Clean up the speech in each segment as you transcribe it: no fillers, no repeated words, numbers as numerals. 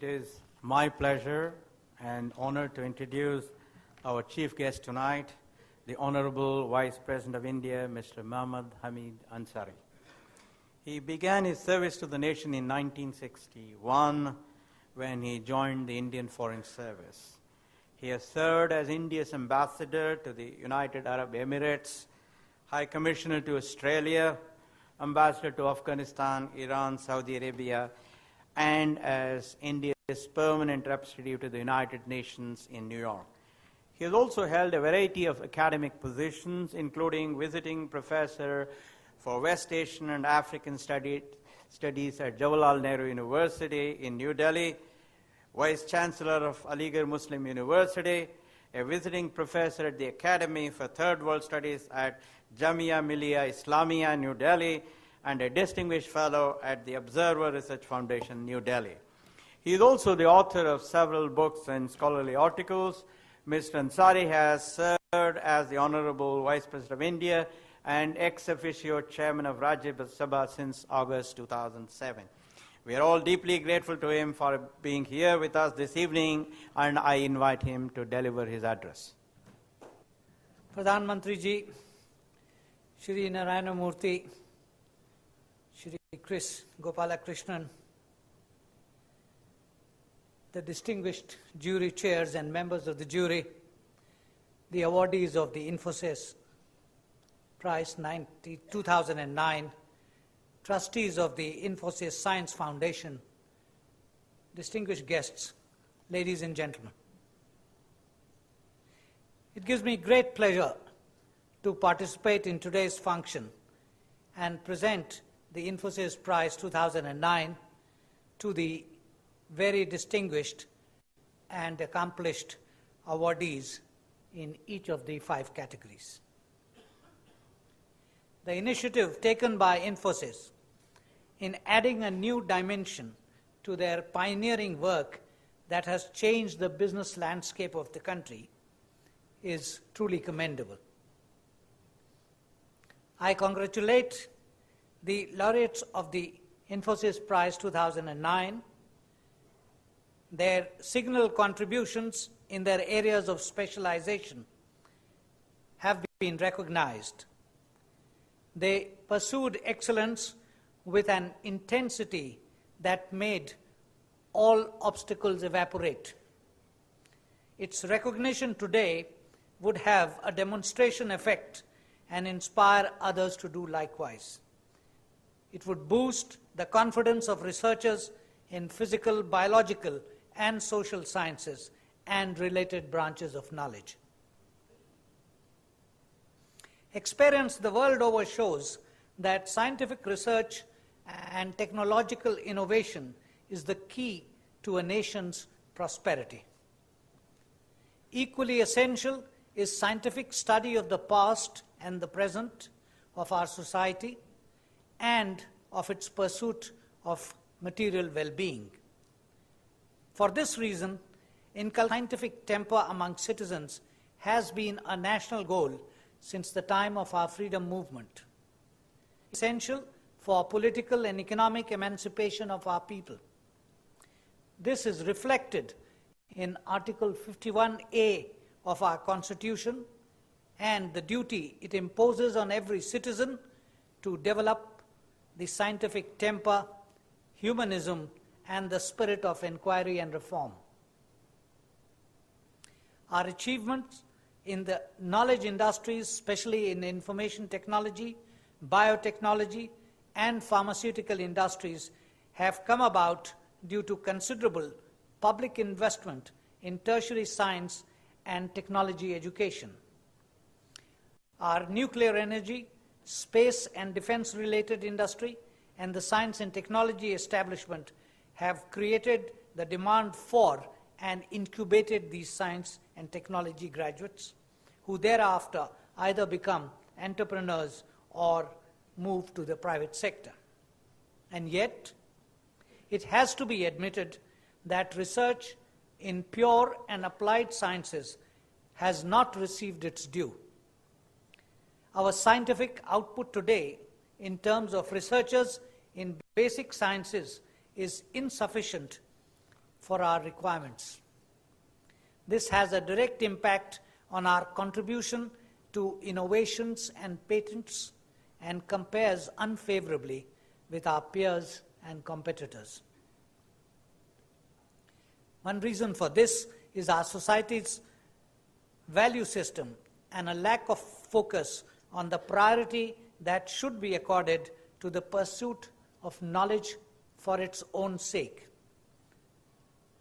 is my pleasure and honor to introduce our chief guest tonight, the Honorable Vice President of India, Mr. Mohammad Hamid Ansari. He began his service to the nation in 1961 when he joined the Indian Foreign Service. He has served as India's ambassador to the United Arab Emirates, High Commissioner to Australia, Ambassador to Afghanistan, Iran, Saudi Arabia, and as India's permanent representative to the United Nations in New York. He has also held a variety of academic positions, including visiting professor for West Asian and African studies at Jawaharlal Nehru University in New Delhi, Vice Chancellor of Aligarh Muslim University, a visiting professor at the Academy for Third World Studies at Jamia Millia Islamia, New Delhi, and a distinguished fellow at the Observer Research Foundation, New Delhi. He is also the author of several books and scholarly articles. Mr. Ansari has served as the Honorable Vice President of India and ex officio Chairman of Rajya Sabha since August 2007. We are all deeply grateful to him for being here with us this evening, and I invite him to deliver his address. Pradhan Mantri Ji, Shri Narayana Murthy, Shri Chris Gopala Krishnan, the distinguished jury chairs and members of the jury, the awardees of the Infosys Prize 2009, trustees of the Infosys Science Foundation, distinguished guests, ladies and gentlemen. It gives me great pleasure to participate in today's function and present the Infosys Prize 2009 to the very distinguished and accomplished awardees in each of the 5 categories. The initiative taken by Infosys in adding a new dimension to their pioneering work that has changed the business landscape of the country is truly commendable. I congratulate the laureates of the Infosys Prize 2009. Their signal contributions in their areas of specialization have been recognized. They pursued excellence with an intensity that made all obstacles evaporate. Its recognition today would have a demonstration effect and inspire others to do likewise. It would boost the confidence of researchers in physical, biological, and social sciences and related branches of knowledge. Experience the world over shows that scientific research and technological innovation is the key to a nation's prosperity. Equally essential is scientific study of the past and the present of our society and of its pursuit of material well-being. For this reason, inculcating scientific temper among citizens has been a national goal since the time of our freedom movement. Essential for political and economic emancipation of our people. This is reflected in Article 51A of our Constitution and the duty it imposes on every citizen to develop the scientific temper, humanism, and the spirit of inquiry and reform. Our achievements in the knowledge industries, especially in information technology, biotechnology, and pharmaceutical industries, have come about due to considerable public investment in tertiary science and technology education. Our nuclear energy, space and defense-related industry, and the science and technology establishment have created the demand for and incubated these science and technology graduates, who thereafter either become entrepreneurs or move to the private sector. And yet, it has to be admitted that research in pure and applied sciences has not received its due. Our scientific output today, in terms of researchers in basic sciences, is insufficient for our requirements. This has a direct impact on our contribution to innovations and patents and compares unfavorably with our peers and competitors. One reason for this is our society's value system and a lack of focus on the priority that should be accorded to the pursuit of knowledge for its own sake.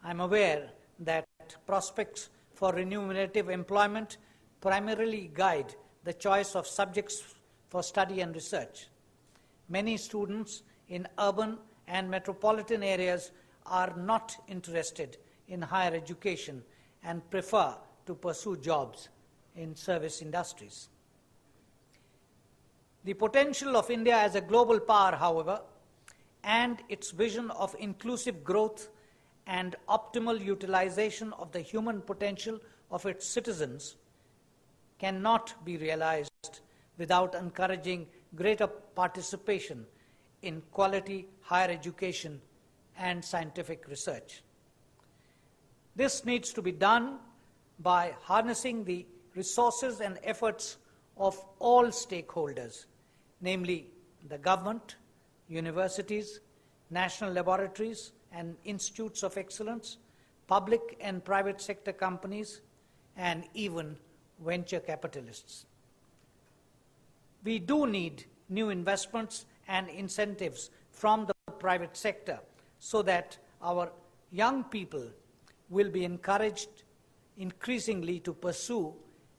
I'm aware that prospects for remunerative employment primarily guide the choice of subjects for study and research. Many students in urban and metropolitan areas are not interested in higher education and prefer to pursue jobs in service industries. The potential of India as a global power, however, and its vision of inclusive growth and optimal utilization of the human potential of its citizens cannot be realized without encouraging greater participation in quality higher education and scientific research. This needs to be done by harnessing the resources and efforts of all stakeholders, namely the government, universities, national laboratories and institutes of excellence, public and private sector companies, and even venture capitalists. We do need new investments and incentives from the private sector so that our young people will be encouraged increasingly to pursue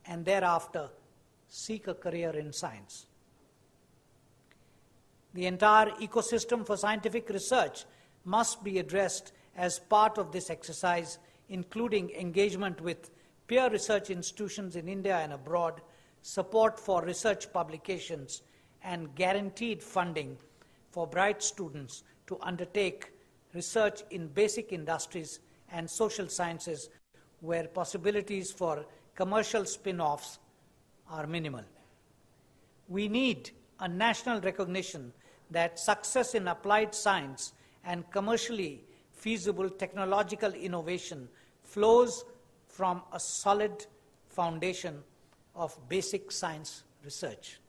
and thereafter seek a career in science. The entire ecosystem for scientific research must be addressed as part of this exercise, including engagement with peer research institutions in India and abroad, support for research publications, and guaranteed funding for bright students to undertake research in basic industries and social sciences where possibilities for commercial spin-offs are minimal. We need a national recognition that success in applied science and commercially feasible technological innovation flows from a solid foundation of basic science research.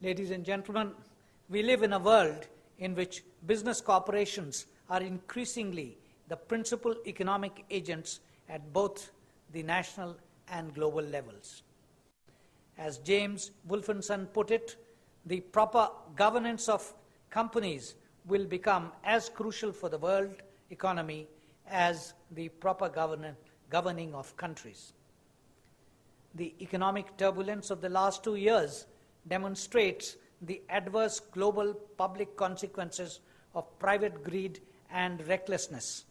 Ladies and gentlemen, we live in a world in which business corporations are increasingly the principal economic agents at both the national and global levels. As James Wolfenson put it, the proper governance of companies will become as crucial for the world economy as the proper governing of countries. The economic turbulence of the last 2 years demonstrates the adverse global public consequences of private greed and recklessness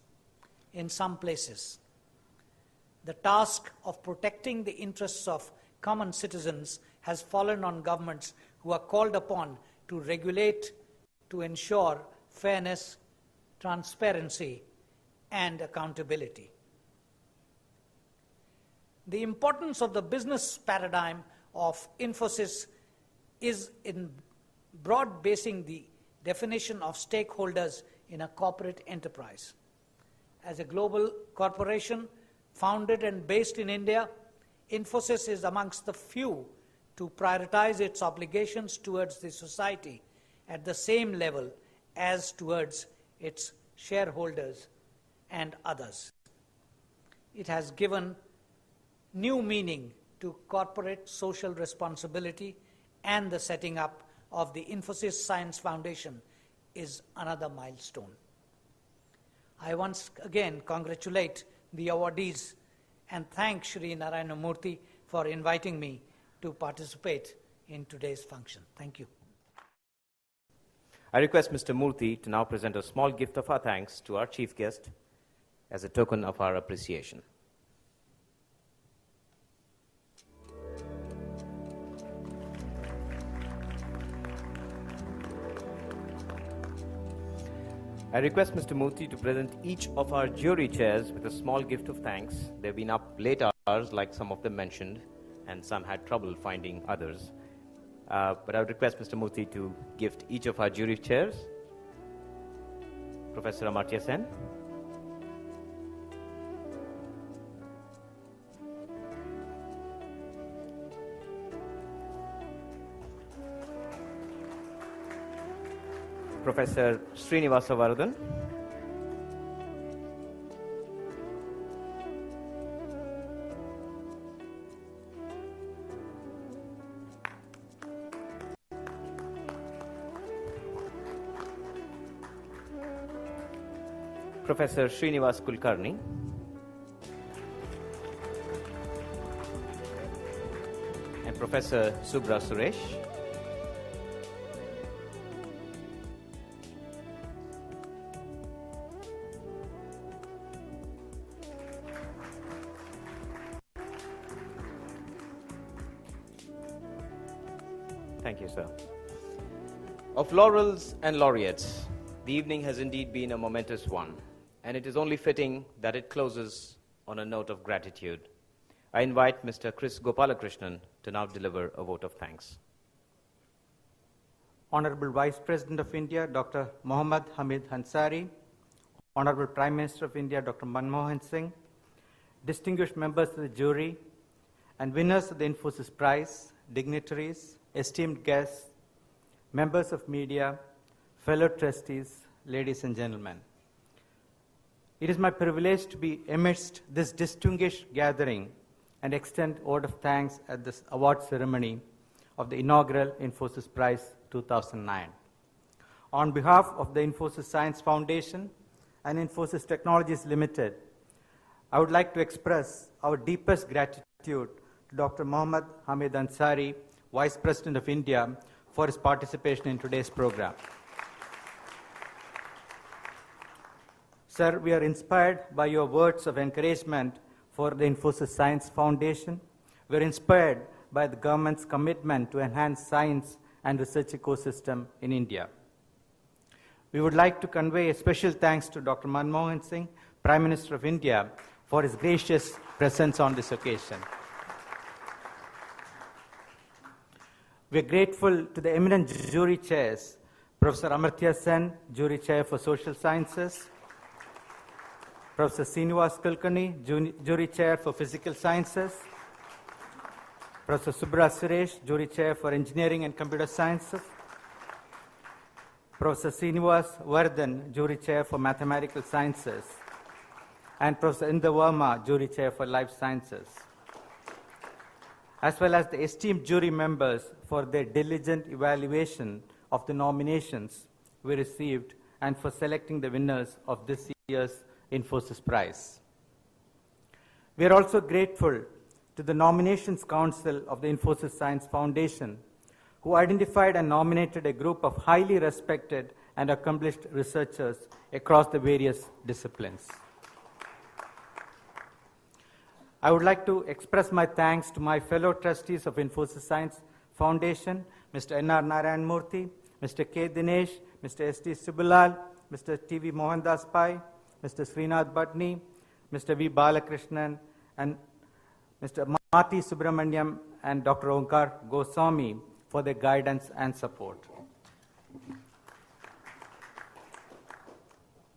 in some places. The task of protecting the interests of common citizens has fallen on governments who are called upon to regulate, to ensure fairness, transparency, and accountability. The importance of the business paradigm of Infosys is in broad basing the definition of stakeholders in a corporate enterprise. As a global corporation founded and based in India, Infosys is amongst the few to prioritize its obligations towards the society at the same level as towards its shareholders and others. It has given new meaning to corporate social responsibility, and the setting up of the Infosys Science Foundation is another milestone. I once again congratulate the awardees and thank Shri Narayana Murthy for inviting me to participate in today's function. Thank you. I request Mr. Murthy to now present a small gift of our thanks to our chief guest as a token of our appreciation. I request Mr. Murthy to present each of our jury chairs with a small gift of thanks. They've been up late hours, like some of them mentioned, and some had trouble finding others. But I would request Mr. Murthy to gift each of our jury chairs. Professor Amartya Sen. Professor Srinivasa Varadan. Professor Srinivas Kulkarni. And Professor Subra Suresh. Thank you, sir. Of laurels and laureates, the evening has indeed been a momentous one, and it is only fitting that it closes on a note of gratitude. I invite Mr. Chris Gopalakrishnan to now deliver a vote of thanks. Honorable Vice President of India, Dr. Mohammad Hamid Ansari, Honorable Prime Minister of India, Dr. Manmohan Singh, distinguished members of the jury, and winners of the Infosys Prize, dignitaries, esteemed guests, members of media, fellow trustees, ladies and gentlemen. It is my privilege to be amidst this distinguished gathering and extend a word of thanks at this award ceremony of the inaugural Infosys Prize 2009. On behalf of the Infosys Science Foundation and Infosys Technologies Limited, I would like to express our deepest gratitude to Dr. Mohammad Hamid Ansari, Vice President of India, for his participation in today's program. Sir, we are inspired by your words of encouragement for the Infosys Science Foundation. We are inspired by the government's commitment to enhance science and research ecosystem in India. We would like to convey a special thanks to Dr. Manmohan Singh, Prime Minister of India, for his gracious presence on this occasion. We are grateful to the eminent jury chairs, Professor Amartya Sen, Jury Chair for Social Sciences, Professor Srinivas Kulkarni, Jury Chair for Physical Sciences, Professor Subra Suresh, Jury Chair for Engineering and Computer Sciences, Professor Srinivas Varadan, Jury Chair for Mathematical Sciences, and Professor Indra Verma, Jury Chair for Life Sciences, as well as the esteemed jury members for their diligent evaluation of the nominations we received and for selecting the winners of this year's Infosys Prize. We are also grateful to the Nominations Council of the Infosys Science Foundation, who identified and nominated a group of highly respected and accomplished researchers across the various disciplines. I would like to express my thanks to my fellow trustees of Infosys Science Foundation, Mr. N.R. Narayan Murthy, Mr. K. Dinesh, Mr. S.T. Subulal, Mr. T.V. Mohandas Pai, Mr. Srinath Bhatni, Mr. V. Balakrishnan, and Mr. Marty Subramaniam and Dr. Onkar Goswami for their guidance and support.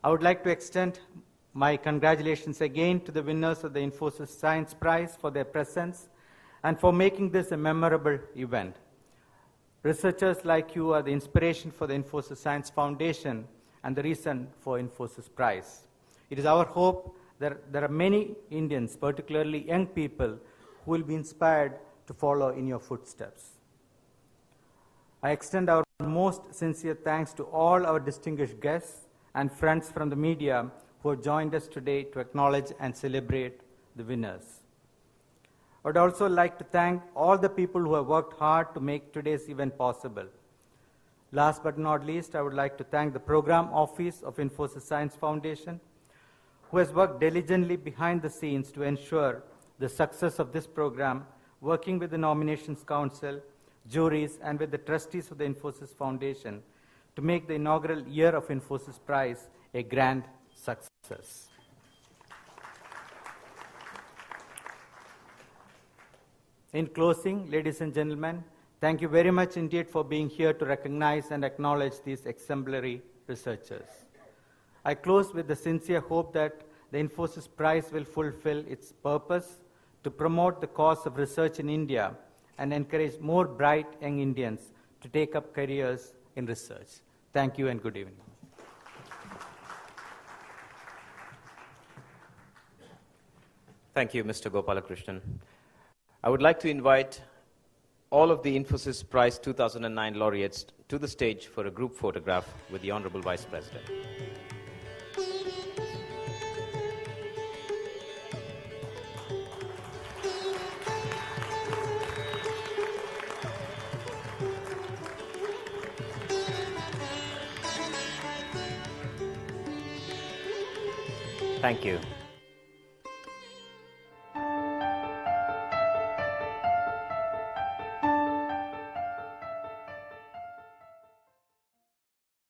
I would like to extend my congratulations again to the winners of the Infosys Science Prize for their presence and for making this a memorable event. Researchers like you are the inspiration for the Infosys Science Foundation and the reason for Infosys Prize. It is our hope that there are many Indians, particularly young people, who will be inspired to follow in your footsteps. I extend our most sincere thanks to all our distinguished guests and friends from the media who have joined us today to acknowledge and celebrate the winners. I would also like to thank all the people who have worked hard to make today's event possible. Last but not least, I would like to thank the Program Office of Infosys Science Foundation, who has worked diligently behind the scenes to ensure the success of this program, working with the Nominations Council, juries, and with the trustees of the Infosys Foundation to make the inaugural year of Infosys Prize a grand success. In closing, ladies and gentlemen, thank you very much indeed for being here to recognize and acknowledge these exemplary researchers. I close with the sincere hope that the Infosys Prize will fulfill its purpose to promote the cause of research in India and encourage more bright young Indians to take up careers in research. Thank you and good evening. Thank you, Mr. Gopalakrishnan. I would like to invite all of the Infosys Prize 2009 laureates to the stage for a group photograph with the Honorable Vice President. Thank you.